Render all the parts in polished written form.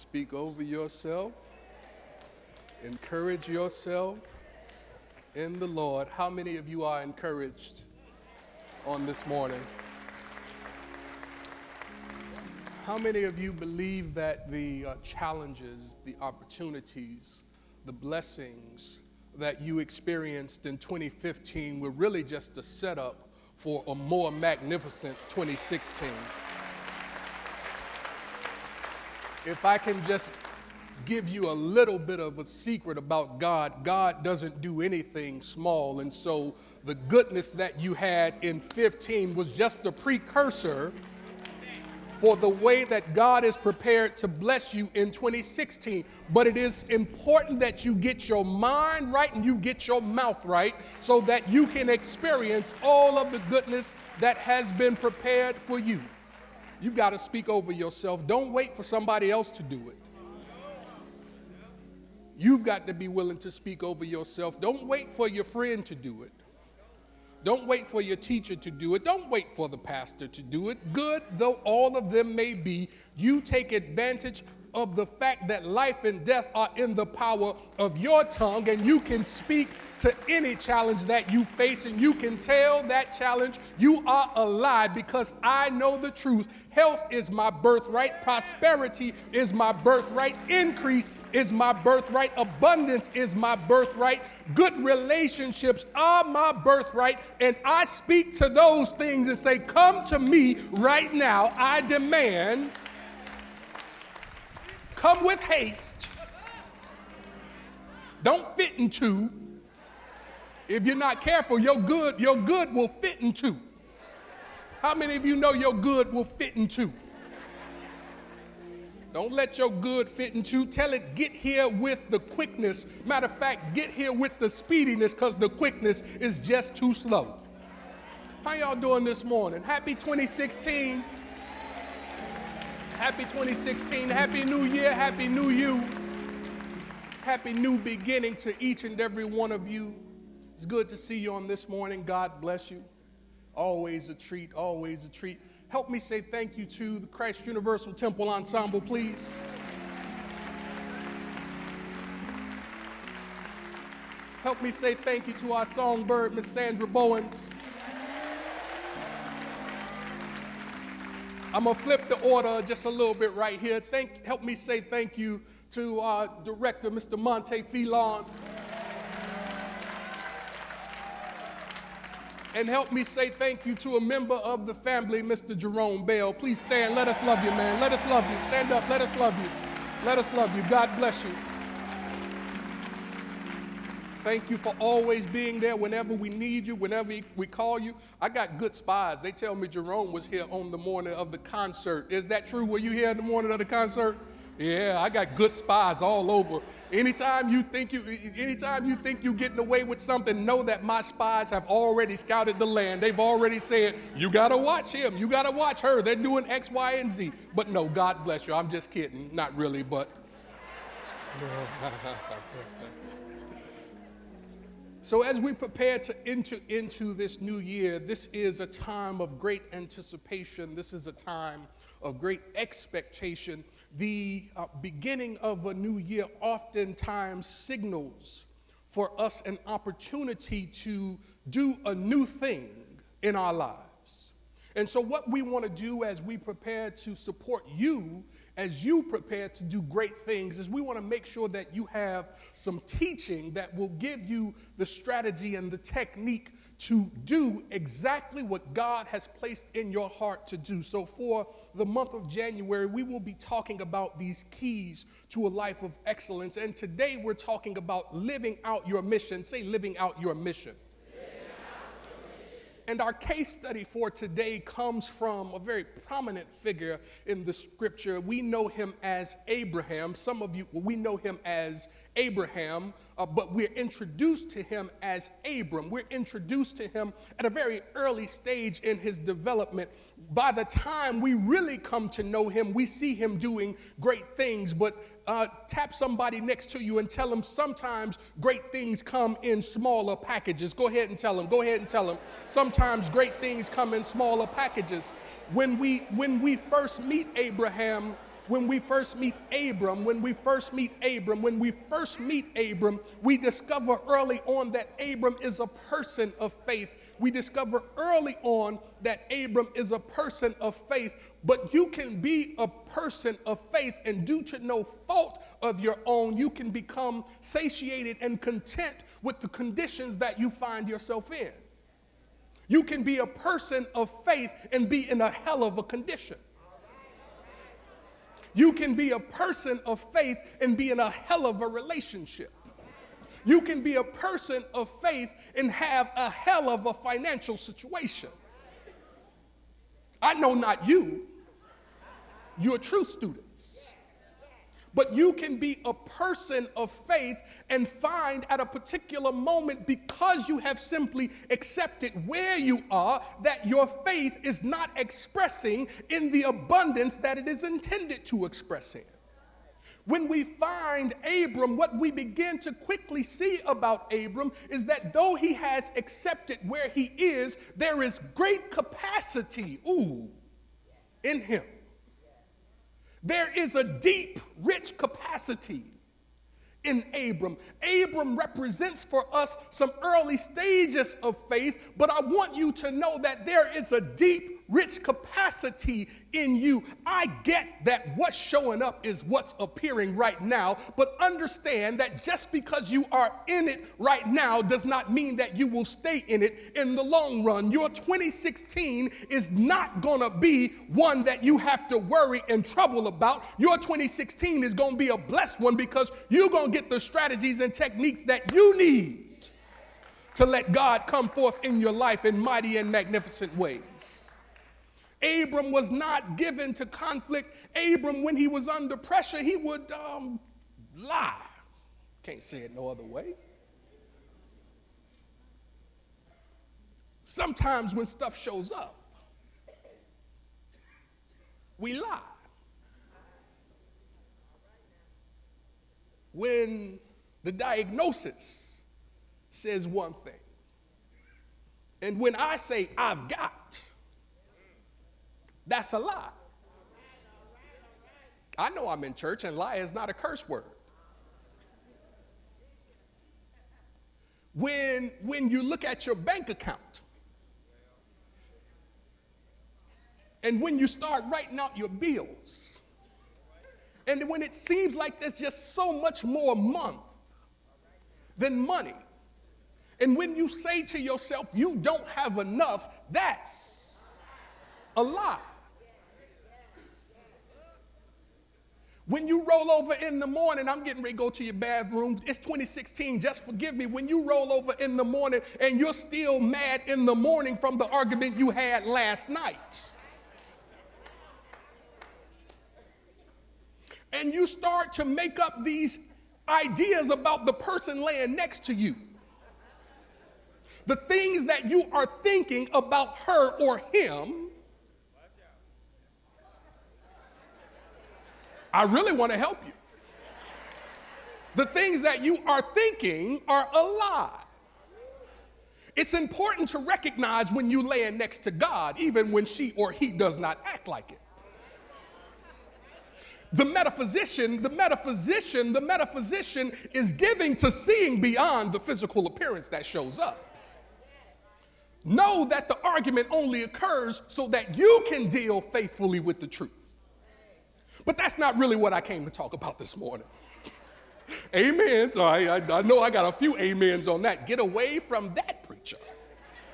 Speak over yourself. Encourage yourself in the Lord. How many of you are encouraged on this morning? How many of you believe that the challenges, the opportunities, the blessings that you experienced in 2015 were really just a setup for a more magnificent 2016? If I can just give you a little bit of a secret about God, God doesn't do anything small. And so the goodness that you had in 15 was just a precursor for the way that God is prepared to bless you in 2016. But it is important that you get your mind right and you get your mouth right so that you can experience all of the goodness that has been prepared for you. You've got to speak over yourself. Don't wait for somebody else to do it. You've got to be willing to speak over yourself. Don't wait for your friend to do it. Don't wait for your teacher to do it. Don't wait for the pastor to do it. Good though all of them may be, you take advantage of the fact that life and death are in the power of your tongue, and you can speak to any challenge that you face, and you can tell that challenge you are alive, because I know the truth. Health is my birthright. Prosperity is my birthright. Increase is my birthright. Abundance is my birthright. Good relationships are my birthright. And I speak to those things and say, come to me right now. I demand. Come with haste. Don't fit in two. If you're not careful, your good will fit in two. How many of you know your good will fit in two? Don't let your good fit in two. Tell it, get here with the quickness. Matter of fact, get here with the speediness, because the quickness is just too slow. How y'all doing this morning? Happy 2016. Happy 2016. Happy New Year. Happy New You. Happy new beginning to each and every one of you. It's good to see you on this morning. God bless you. Always a treat, always a treat. Help me say thank you to the Christ Universal Temple Ensemble, please. Help me say thank you to our songbird, Miss Sandra Bowens. I'm going to flip the order just a little bit right here. Help me say thank you to our director, Mr. Monte Filon. And help me say thank you to a member of the family, Mr. Jerome Bell. Please stand. Let us love you, man. Let us love you. Stand up. Let us love you. Let us love you. God bless you. Thank you for always being there whenever we need you, whenever we call you. I got good spies. They tell me Jerome was here on the morning of the concert. Is that true? Were you here on the morning of the concert? Yeah, I got good spies all over. Anytime you think you're getting away with something, know that my spies have already scouted the land. They've already said, you got to watch him. You got to watch her. They're doing X, Y, and Z. But no, God bless you. I'm just kidding. Not really, but. So as we prepare to enter into this new year, this is a time of great anticipation. This is a time of great expectation. The beginning of a new year oftentimes signals for us an opportunity to do a new thing in our lives. And so what we want to do as we prepare to support you, as you prepare to do great things, is we want to make sure that you have some teaching that will give you the strategy and the technique to do exactly what God has placed in your heart to do. So for the month of January, we will be talking about these keys to a life of excellence. And today we're talking about living out your mission. Say, living out your mission. And our case study for today comes from a very prominent figure in the scripture. We know him as Abraham. Some of you, we know him as Abraham, but we're introduced to him as Abram. We're introduced to him at a very early stage in his development. By the time we really come to know him, we see him doing great things, but tap somebody next to you and tell them sometimes great things come in smaller packages. Go ahead and tell them. Go ahead and tell them. Sometimes great things come in smaller packages. When we first meet Abraham, when we first meet Abram, we discover early on that Abram is a person of faith. We discover early on that Abram is a person of faith, but you can be a person of faith and due to no fault of your own, you can become satiated and content with the conditions that you find yourself in. You can be a person of faith and be in a hell of a condition. You can be a person of faith and be in a hell of a relationship. You can be a person of faith and have a hell of a financial situation. I know not you. You're truth students. But you can be a person of faith and find at a particular moment, because you have simply accepted where you are, that your faith is not expressing in the abundance that it is intended to express in. When we find Abram, what we begin to quickly see about Abram is that though he has accepted where he is, there is great capacity, in him. There is a deep, rich capacity in Abram. Abram represents for us some early stages of faith, but I want you to know that there is a deep, rich capacity in you. I get that what's showing up is what's appearing right now, but understand that just because you are in it right now does not mean that you will stay in it in the long run. Your 2016 is not gonna be one that you have to worry and trouble about. Your 2016 is gonna be a blessed one because you're gonna get the strategies and techniques that you need to let God come forth in your life in mighty and magnificent ways. Abram was not given to conflict. Abram, when he was under pressure, he would lie. Can't say it no other way. Sometimes when stuff shows up, we lie. When the diagnosis says one thing, and when I say I've got, that's a lie. I know I'm in church and lie is not a curse word. When you look at your bank account and when you start writing out your bills and when it seems like there's just so much more month than money, and when you say to yourself you don't have enough, that's a lie. When you roll over in the morning, I'm getting ready to go to your bathroom. It's 2016, just forgive me. When you roll over in the morning and you're still mad in the morning from the argument you had last night. And you start to make up these ideas about the person laying next to you. The things that you are thinking about her or him. I really want to help you. The things that you are thinking are a lie. It's important to recognize when you're laying next to God, even when she or he does not act like it. The metaphysician is giving to seeing beyond the physical appearance that shows up. Know that the argument only occurs so that you can deal faithfully with the truth. But that's not really what I came to talk about this morning. Amen. So I know I got a few amens on that. Get away from that preacher.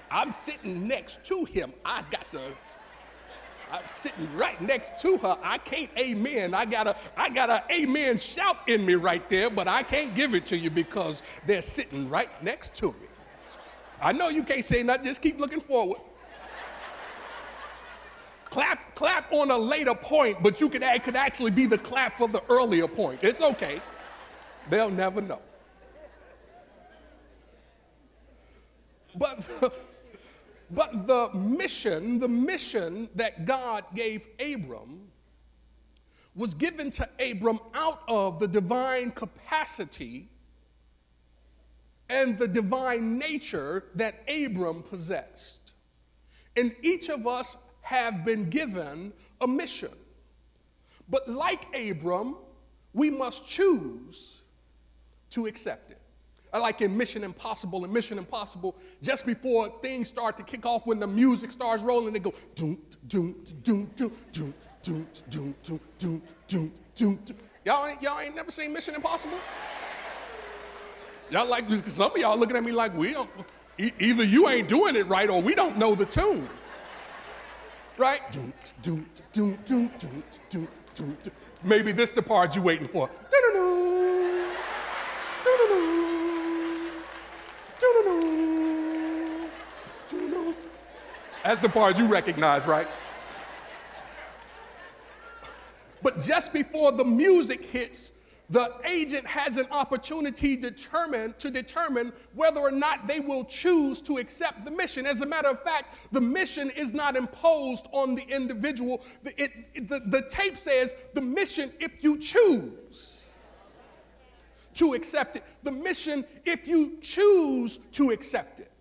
I'm sitting next to him. I'm sitting right next to her. I can't amen. I got a amen shout in me right there, but I can't give it to you because they're sitting right next to me. I know you can't say nothing. Just keep looking forward. Clap on a later point, but it could actually be the clap for the earlier point. It's okay. They'll never know. But the mission that God gave Abram was given to Abram out of the divine capacity and the divine nature that Abram possessed. And each of us have been given a mission. But like Abram, we must choose to accept it. Like in Mission Impossible, just before things start to kick off, when the music starts rolling, they go doom, doom, doom, doom, doom, doom, doom, doom, doom, doom, doom. Y'all ain't never seen Mission Impossible? Y'all like, some of y'all looking at me like, we don't, either you ain't doing it right or we don't know the tune. Right? Doom, doom, doom, doom, doom, doom, doom, doom. Maybe this the part you waiting for. That's the part you recognize, right? But just before the music hits, the agent has an opportunity to determine whether or not they will choose to accept the mission. As a matter of fact, the mission is not imposed on the individual. The tape says the mission, if you choose to accept it. The mission, if you choose to accept it.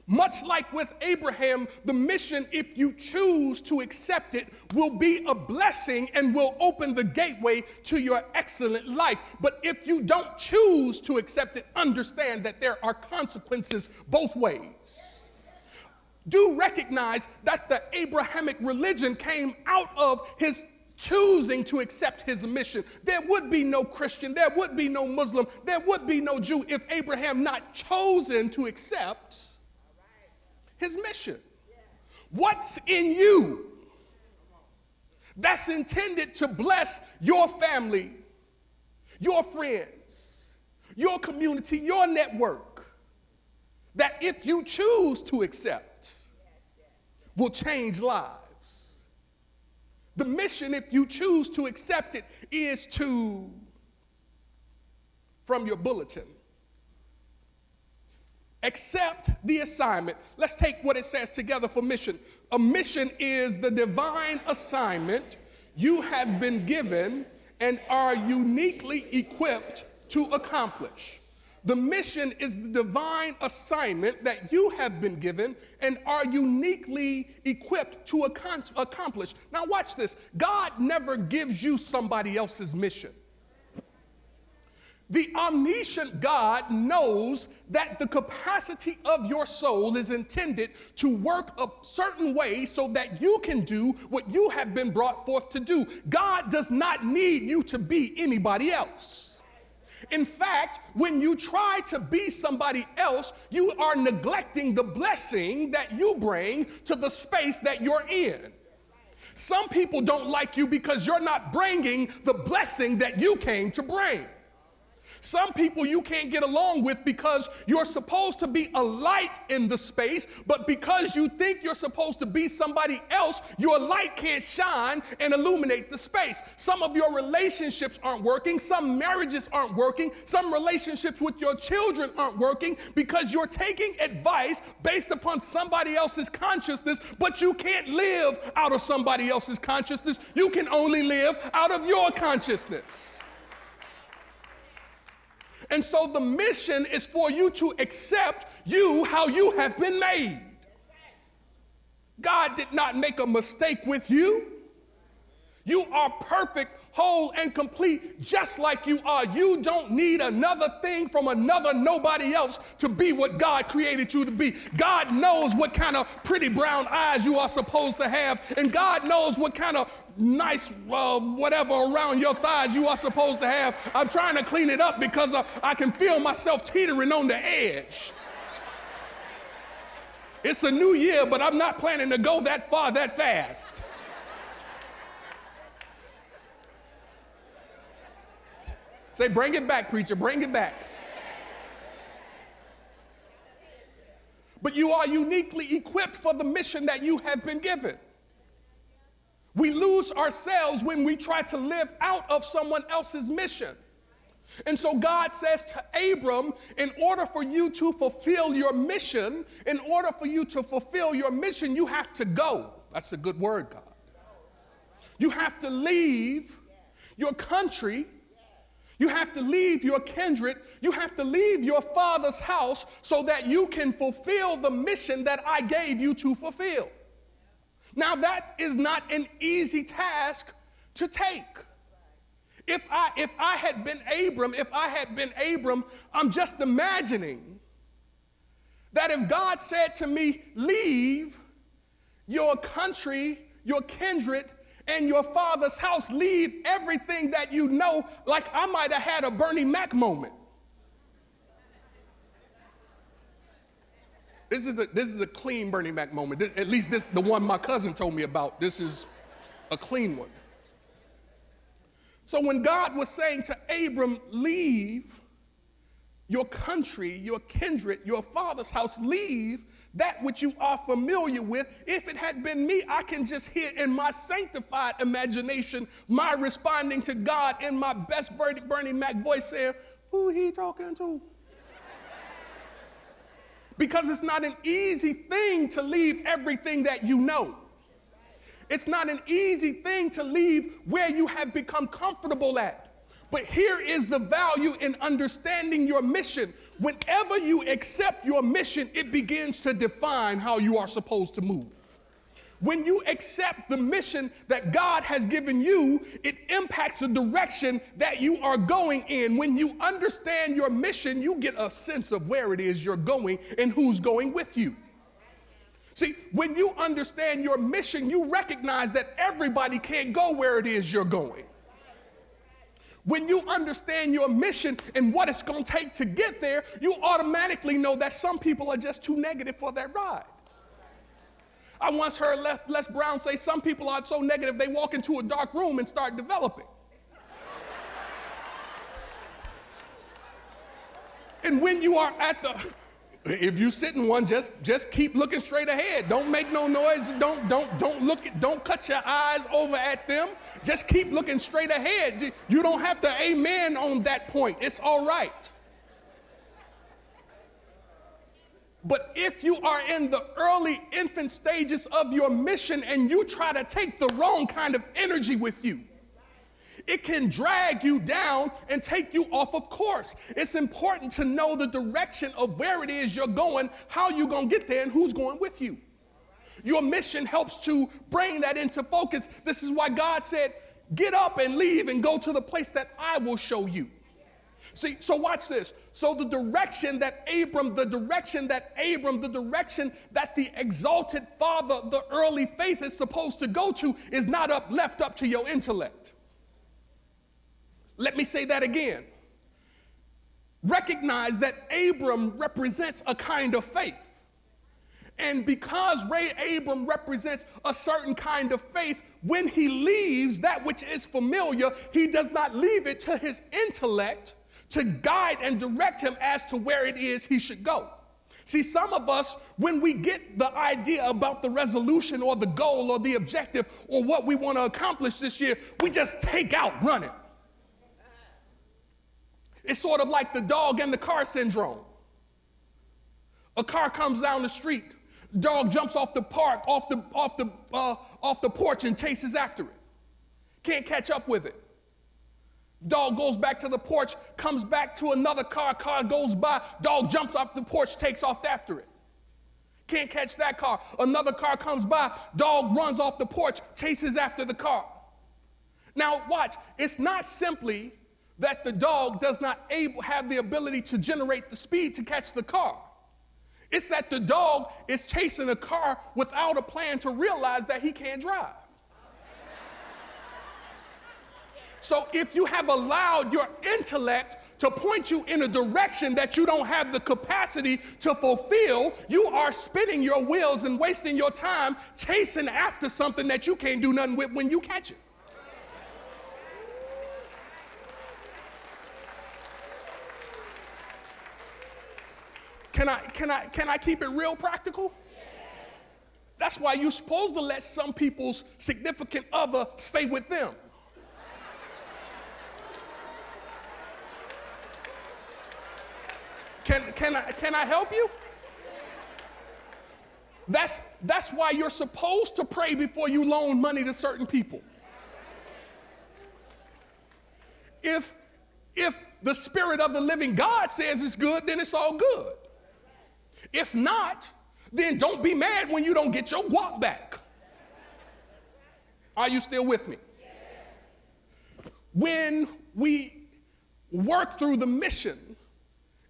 Much like with Abraham, the mission, if you choose to accept it, will be a blessing and will open the gateway to your excellent life. But if you don't choose to accept it, understand that there are consequences both ways. Do recognize that the Abrahamic religion came out of his choosing to accept his mission. There would be no Christian, there would be no Muslim, there would be no Jew if Abraham not chosen to accept his mission. What's in you that's intended to bless your family, your friends, your community, your network, that if you choose to accept, will change lives? The mission, if you choose to accept it, is to, from your bulletin, accept the assignment. Let's take what it says together for mission. A mission is the divine assignment you have been given and are uniquely equipped to accomplish. The mission is the divine assignment that you have been given and are uniquely equipped to accomplish. Now watch this. God never gives you somebody else's mission. The omniscient God knows that the capacity of your soul is intended to work a certain way so that you can do what you have been brought forth to do. God does not need you to be anybody else. In fact, when you try to be somebody else, you are neglecting the blessing that you bring to the space that you're in. Some people don't like you because you're not bringing the blessing that you came to bring. Some people you can't get along with because you're supposed to be a light in the space, but because you think you're supposed to be somebody else, your light can't shine and illuminate the space. Some of your relationships aren't working. Some marriages aren't working. Some relationships with your children aren't working because you're taking advice based upon somebody else's consciousness, but you can't live out of somebody else's consciousness. You can only live out of your consciousness. And so the mission is for you to accept you how you have been made. God did not make a mistake with you. You are perfect, whole, and complete just like you are. You don't need another thing from another nobody else to be what God created you to be. God knows what kind of pretty brown eyes you are supposed to have, and God knows what kind of nice whatever around your thighs you are supposed to have. I'm trying to clean it up because I can feel myself teetering on the edge. It's a new year, but I'm not planning to go that far that fast. Say, bring it back, preacher, bring it back. But you are uniquely equipped for the mission that you have been given. We lose ourselves when we try to live out of someone else's mission. And so God says to Abram, in order for you to fulfill your mission, you have to go. That's a good word, God. You have to leave your country. You have to leave your kindred. You have to leave your father's house so that you can fulfill the mission that I gave you to fulfill. Now, that is not an easy task to take. If I had been Abram, I'm just imagining that if God said to me, leave your country, your kindred, and your father's house, leave everything that you know, like I might have had a Bernie Mac moment. This is a clean Bernie Mac moment. At least the one my cousin told me about. This is a clean one. So when God was saying to Abram, leave your country, your kindred, your father's house, leave that which you are familiar with. If it had been me, I can just hear in my sanctified imagination, my responding to God in my best Bernie Mac voice saying, who he talking to? Because it's not an easy thing to leave everything that you know. It's not an easy thing to leave where you have become comfortable at. But here is the value in understanding your mission. Whenever you accept your mission, it begins to define how you are supposed to move. When you accept the mission that God has given you, it impacts the direction that you are going in. When you understand your mission, you get a sense of where it is you're going and who's going with you. See, when you understand your mission, you recognize that everybody can't go where it is you're going. When you understand your mission and what it's going to take to get there, you automatically know that some people are just too negative for that ride. I once heard Les Brown say some people are so negative they walk into a dark room and start developing. And when you are if you sit in one, just keep looking straight ahead. Don't make no noise. Don't cut your eyes over at them. Just keep looking straight ahead. You don't have to amen on that point. It's all right. But if you are in the early infant stages of your mission and you try to take the wrong kind of energy with you, it can drag you down and take you off of course. It's important to know the direction of where it is you're going, how you're going to get there, and who's going with you. Your mission helps to bring that into focus. This is why God said, get up and leave and go to the place that I will show you. See, so watch this. So the direction that the exalted father, the early faith is supposed to go to is not left up to your intellect. Let me say that again. Recognize that Abram represents a kind of faith. And because Abram represents a certain kind of faith, when he leaves that which is familiar, he does not leave it to his intellect to guide and direct him as to where it is he should go. See, some of us, when we get the idea about the resolution or the goal or the objective or what we want to accomplish this year, we just take out running. It's sort of like the dog and the car syndrome. A car comes down the street, dog jumps off the porch and chases after it. Can't catch up with it. Dog goes back to the porch, comes back to another car goes by, dog jumps off the porch, takes off after it. Can't catch that car. Another car comes by, dog runs off the porch, chases after the car. Now watch, it's not simply that the dog does not have the ability to generate the speed to catch the car. It's that the dog is chasing a car without a plan to realize that he can't drive. So if you have allowed your intellect to point you in a direction that you don't have the capacity to fulfill, you are spinning your wheels and wasting your time chasing after something that you can't do nothing with when you catch it. Can I keep it real practical? That's why you're supposed to let some people's significant other stay with them. Can I help you? That's why you're supposed to pray before you loan money to certain people. If the Spirit of the living God says it's good, then it's all good. If not, then don't be mad when you don't get your guap back. Are you still with me? when we work through the mission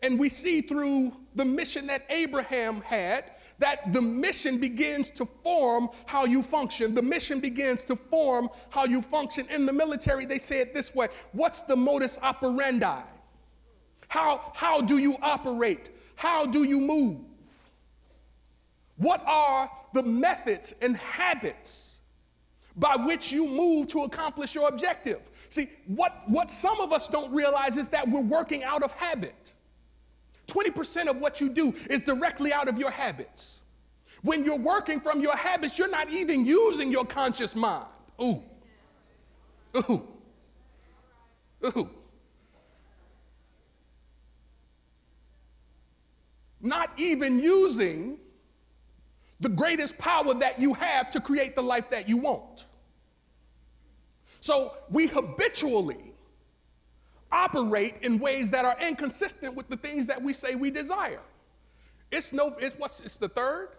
and we see through the mission that Abraham had, that the mission begins to form how you function. The mission begins to form how you function. In the military, they say it this way: what's the modus operandi? How do you operate? How do you move? What are the methods and habits by which you move to accomplish your objective? See, what some of us don't realize is that we're working out of habit. 20% of what you do is directly out of your habits. When you're working from your habits, you're not even using your conscious mind. Ooh. Ooh. Ooh. Not even using the greatest power that you have to create the life that you want. So we habitually operate in ways that are inconsistent with the things that we say we desire. It's the third?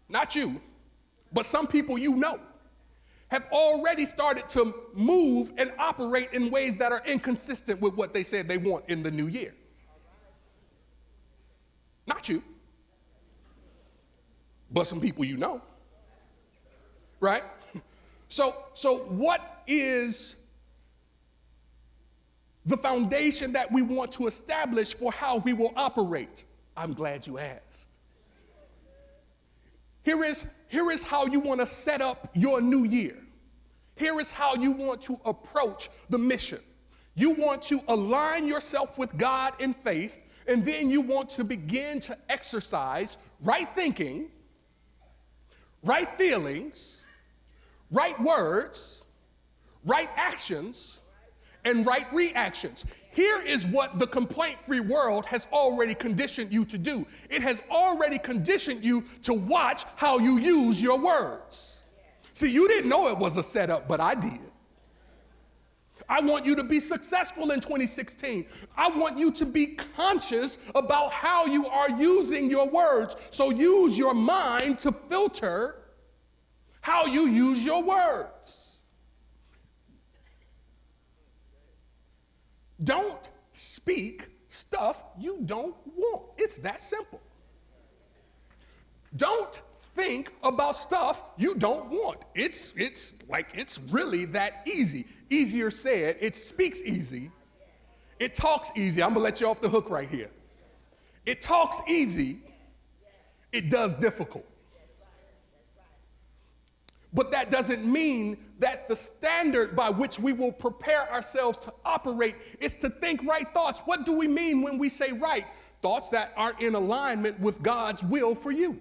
Not you, but some people you know have already started to move and operate in ways that are inconsistent with what they said they want in the new year. Not you, but some people you know, right? So what is the foundation that we want to establish for how we will operate? I'm glad you asked. Here is how you want to set up your new year. Here is how you want to approach the mission. You want to align yourself with God in faith, and then you want to begin to exercise right thinking, right feelings, right words, right actions, and right reactions. Here is what the complaint-free world has already conditioned you to do. It has already conditioned you to watch how you use your words. See, you didn't know it was a setup, but I did. I want you to be successful in 2016. I want you to be conscious about how you are using your words. So use your mind to filter how you use your words. Don't speak stuff you don't want. It's that simple. Don't think about stuff you don't want. It's really that easy. Easier said, it speaks easy. It talks easy. I'm gonna let you off the hook right here. It talks easy. It does difficult. But that doesn't mean that the standard by which we will prepare ourselves to operate is to think right thoughts. What do we mean when we say right? Thoughts that are in alignment with God's will for you.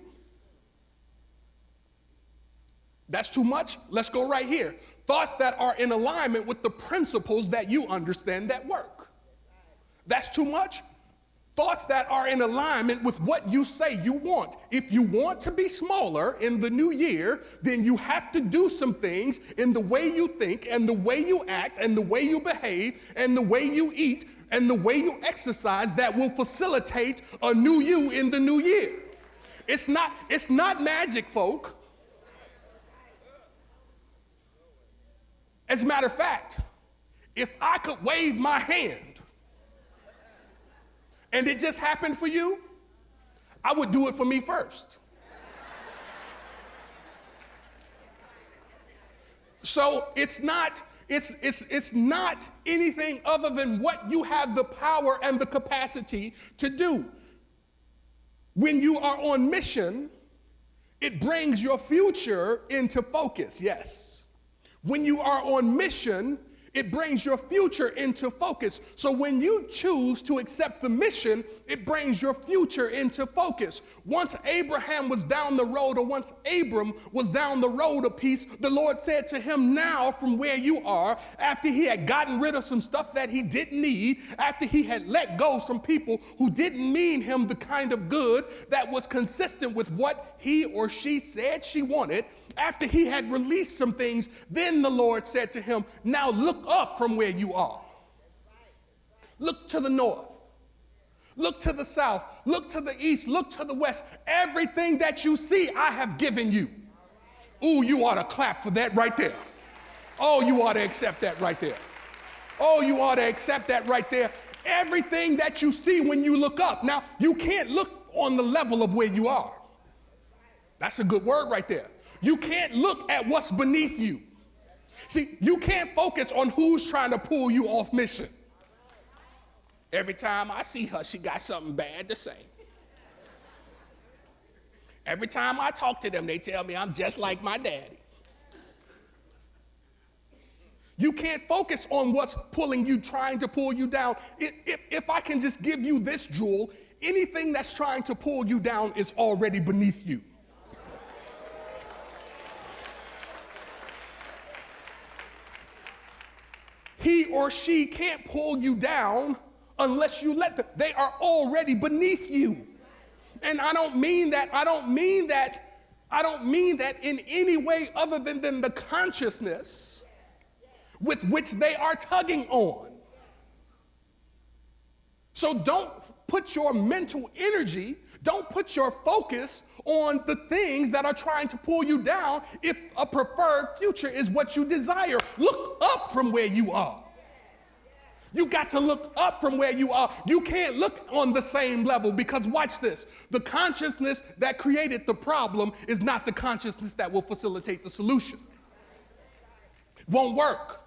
That's too much? Let's go right here. Thoughts that are in alignment with the principles that you understand that work. That's too much? Thoughts that are in alignment with what you say you want. If you want to be smaller in the new year, then you have to do some things in the way you think and the way you act and the way you behave and the way you eat and the way you exercise that will facilitate a new you in the new year. It's not magic, folk. As a matter of fact, if I could wave my hand and it just happened for you, I would do it for me first. So it's not anything other than what you have the power and the capacity to do. When you are on mission, it brings your future into focus, yes. When you are on mission, it brings your future into focus. So when you choose to accept the mission, it brings your future into focus. Once Abraham was down the road, or once Abram was down the road a piece, the Lord said to him, now from where you are, after he had gotten rid of some stuff that he didn't need, after he had let go some people who didn't mean him the kind of good that was consistent with what he or she said she wanted, after he had released some things, then the Lord said to him, now look up from where you are. Look to the north. Look to the south. Look to the east. Look to the west. Everything that you see, I have given you. Ooh, you ought to clap for that right there. Oh, you ought to accept that right there. Oh, you ought to accept that right there. Everything that you see when you look up. Now, you can't look on the level of where you are. That's a good word right there. You can't look at what's beneath you. See, you can't focus on who's trying to pull you off mission. Every time I see her, she got something bad to say. Every time I talk to them, they tell me I'm just like my daddy. You can't focus on what's pulling you, trying to pull you down. If I can just give you this jewel, anything that's trying to pull you down is already beneath you. He or she can't pull you down unless you let them. They are already beneath you. And I don't mean that in any way other than the consciousness with which they are tugging on. So don't put your mental energy, don't put your focus on the things that are trying to pull you down if a preferred future is what you desire. Look up from where you are. You got to look up from where you are. You can't look on the same level because watch this. The consciousness that created the problem is not the consciousness that will facilitate the solution. Won't work.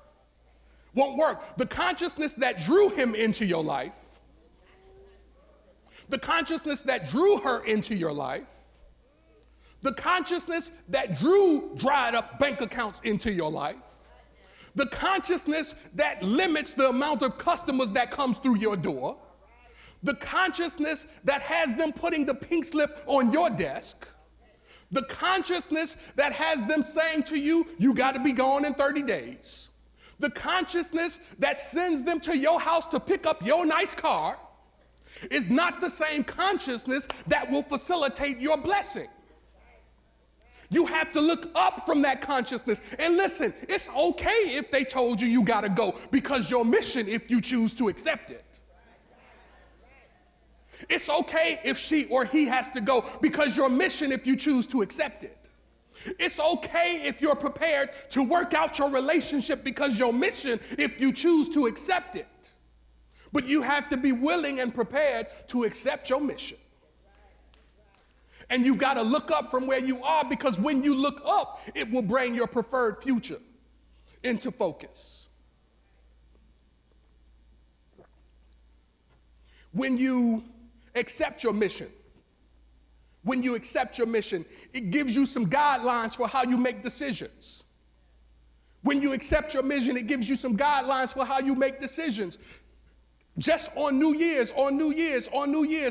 Won't work. The consciousness that drew him into your life, the consciousness that drew her into your life, the consciousness that drew dried up bank accounts into your life, the consciousness that limits the amount of customers that comes through your door, the consciousness that has them putting the pink slip on your desk, the consciousness that has them saying to you, you got to be gone in 30 days, the consciousness that sends them to your house to pick up your nice car is not the same consciousness that will facilitate your blessing. You have to look up from that consciousness. And listen, it's okay if they told you you got to go because your mission if you choose to accept it. It's okay if she or he has to go because your mission if you choose to accept it. It's okay if you're prepared to work out your relationship because your mission if you choose to accept it. But you have to be willing and prepared to accept your mission. And you've got to look up from where you are because when you look up, it will bring your preferred future into focus. When you accept your mission, it gives you some guidelines for how you make decisions. When you accept your mission, it gives you some guidelines for how you make decisions. Just on New Year's,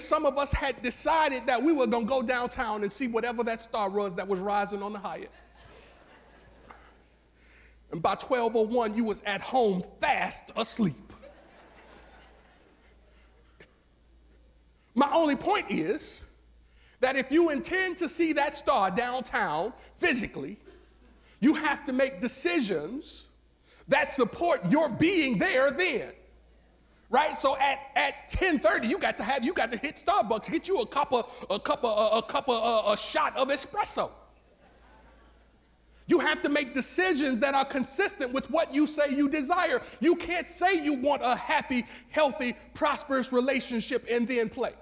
some of us had decided that we were going to go downtown and see whatever that star was that was rising on the Hyatt. And by 12:01, you was at home fast asleep. My only point is that if you intend to see that star downtown physically, you have to make decisions that support your being there then. Right? So at 10:30, you got to hit Starbucks, get you a shot of espresso. You have to make decisions that are consistent with what you say you desire. You can't say you want a happy, healthy, prosperous relationship and then play.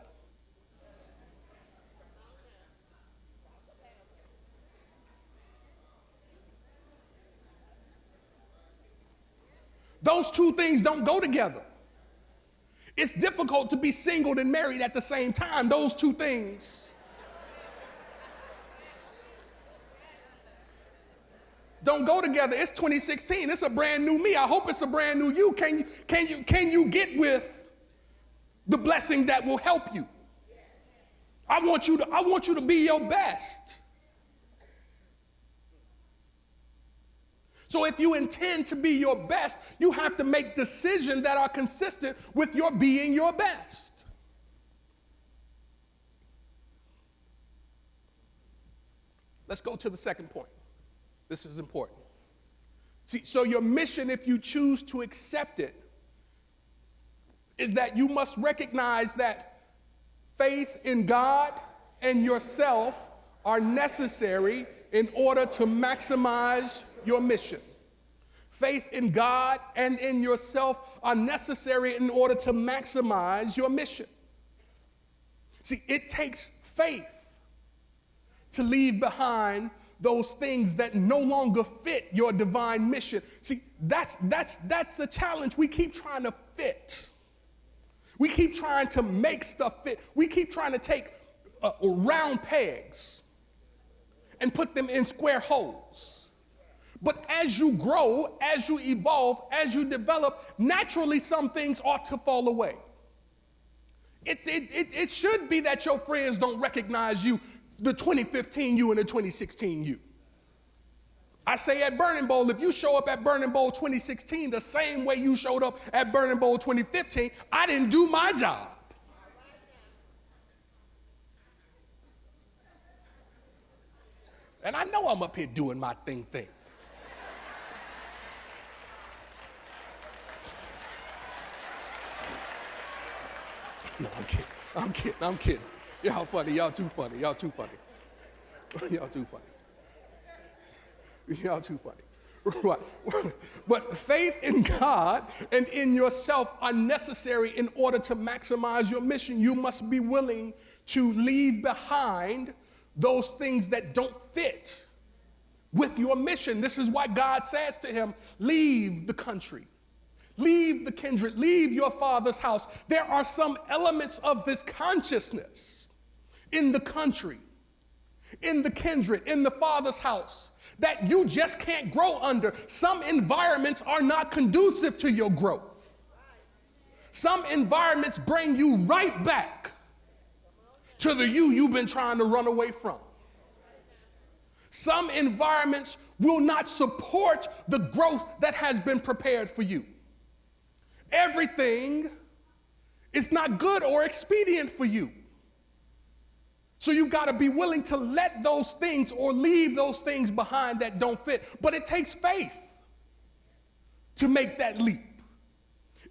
Those two things don't go together. It's difficult to be single and married at the same time. Those two things don't go together. It's 2016. It's a brand new me. I hope it's a brand new you. Can you get with the blessing that will help you? I want you to be your best. So if you intend to be your best, you have to make decisions that are consistent with your being your best. Let's go to the second point. This is important. See, so your mission, if you choose to accept it, is that you must recognize that faith in God and yourself are necessary in order to maximize your mission. Faith in God and in yourself are necessary in order to maximize your mission. See, it takes faith to leave behind those things that no longer fit your divine mission. See, that's the challenge. We keep trying to fit. We keep trying to make stuff fit. We keep trying to take round pegs and put them in square holes. But as you grow, as you evolve, as you develop, naturally some things ought to fall away. It should be that your friends don't recognize you, the 2015 you and the 2016 you. I say at Burning Bowl, if you show up at Burning Bowl 2016 the same way you showed up at Burning Bowl 2015, I didn't do my job. And I know I'm up here doing my thing. No, I'm kidding. Y'all funny, y'all too funny. Y'all too funny. Right. But faith in God and in yourself are necessary in order to maximize your mission. You must be willing to leave behind those things that don't fit with your mission. This is why God says to him, leave the country. Leave the kindred, leave your father's house. There are some elements of this consciousness in the country, in the kindred, in the father's house that you just can't grow under. Some environments are not conducive to your growth. Some environments bring you right back to the you've been trying to run away from. Some environments will not support the growth that has been prepared for you. Everything is not good or expedient for you. So you've got to be willing to let those things or leave those things behind that don't fit. But it takes faith to make that leap.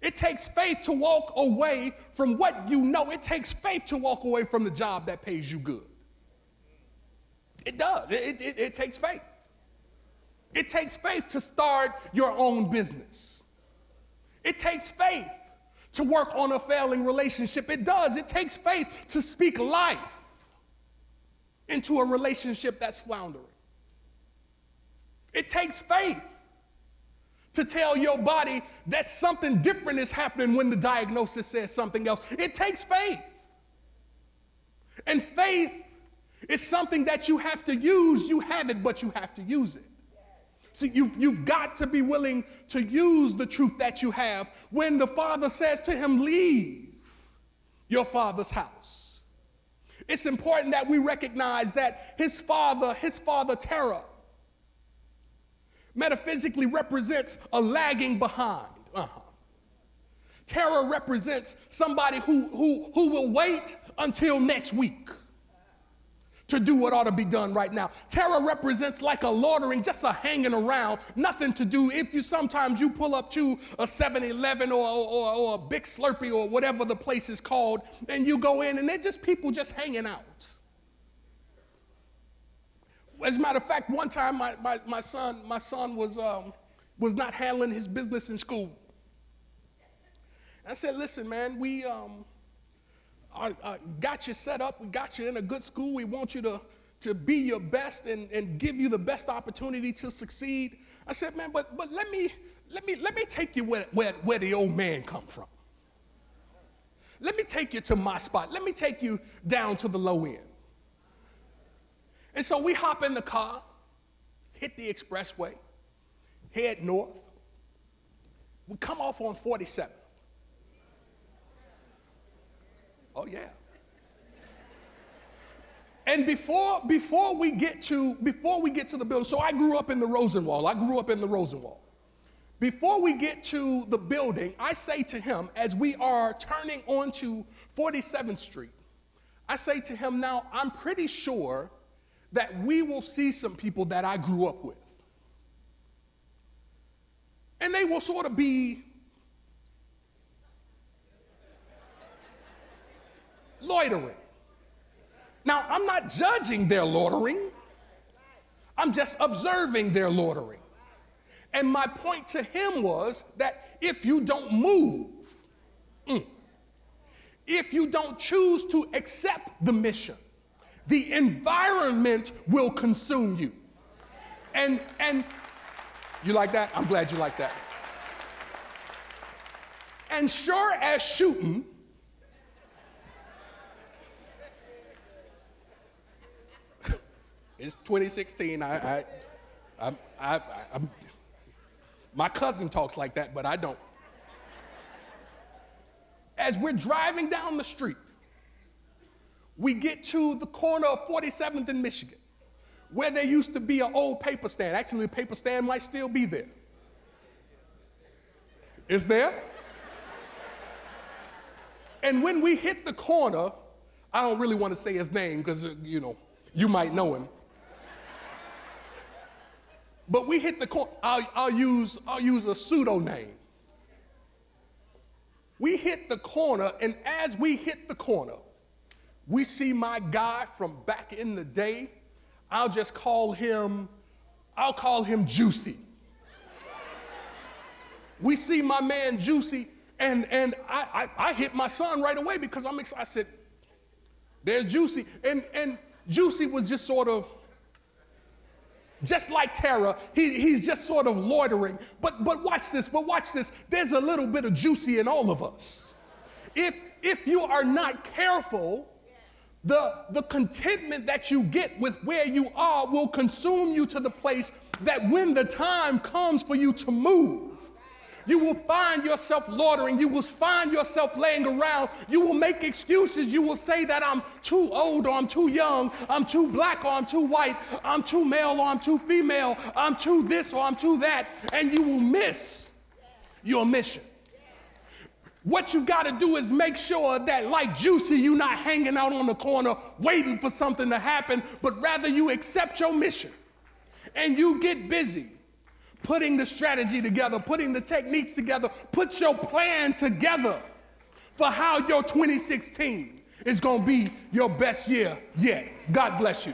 It takes faith to walk away from what you know. It takes faith to walk away from the job that pays you good. It does. It takes faith. It takes faith to start your own business. It takes faith to work on a failing relationship. It does. It takes faith to speak life into a relationship that's floundering. It takes faith to tell your body that something different is happening when the diagnosis says something else. It takes faith. And faith is something that you have to use. You have it, but you have to use it. So you've got to be willing to use the truth that you have when the father says to him, leave your father's house. It's important that we recognize that his father Terah, metaphysically represents a lagging behind. Terah represents somebody who will wait until next week to do what ought to be done right now. Terah represents like a loitering, just a hanging around, nothing to do. If sometimes you pull up to a 7-Eleven or a Big Slurpee or whatever the place is called, and you go in and they're just people just hanging out. As a matter of fact, one time my son was not handling his business in school. I said, listen, man, we got you set up. We got you in a good school. We want you to be your best and give you the best opportunity to succeed. I said, man, but let me take you where the old man come from. Let me take you to my spot. Let me take you down to the low end. And so we hop in the car, hit the expressway, head north. We come off on 47th. Oh yeah. And before we get to the building, so I grew up in the Rosenwald. Before we get to the building, I say to him, as we are turning onto 47th Street, I say to him, now I'm pretty sure that we will see some people that I grew up with. And they will sort of be loitering. Now, I'm not judging their loitering. I'm just observing their loitering. And my point to him was that if you don't move, if you don't choose to accept the mission, the environment will consume you. And you like that? I'm glad you like that. And sure as shooting, it's 2016. My cousin talks like that, but I don't. As we're driving down the street, we get to the corner of 47th and Michigan, where there used to be an old paper stand. Actually, the paper stand might still be there. It's there? And when we hit the corner, I don't really want to say his name because, you might know him. But we hit the corner. I'll use a pseudo name. We hit the corner, and as we hit the corner, we see my guy from back in the day. I'll call him Juicy. We see my man Juicy, and I hit my son right away because I'm excited. I said, there's Juicy. And Juicy was just sort of, just like Terah, he's just sort of loitering. But watch this, There's a little bit of Juicy in all of us. If you are not careful, the contentment that you get with where you are will consume you to the place that when the time comes for you to move, you will find yourself loitering. You will find yourself laying around. You will make excuses. You will say that I'm too old or I'm too young. I'm too black or I'm too white. I'm too male or I'm too female. I'm too this or I'm too that. And you will miss your mission. What you've got to do is make sure that, like Juicy, you're not hanging out on the corner waiting for something to happen, but rather you accept your mission and you get busy putting the strategy together, putting the techniques together, put your plan together for how your 2016 is going to be your best year yet. God bless you.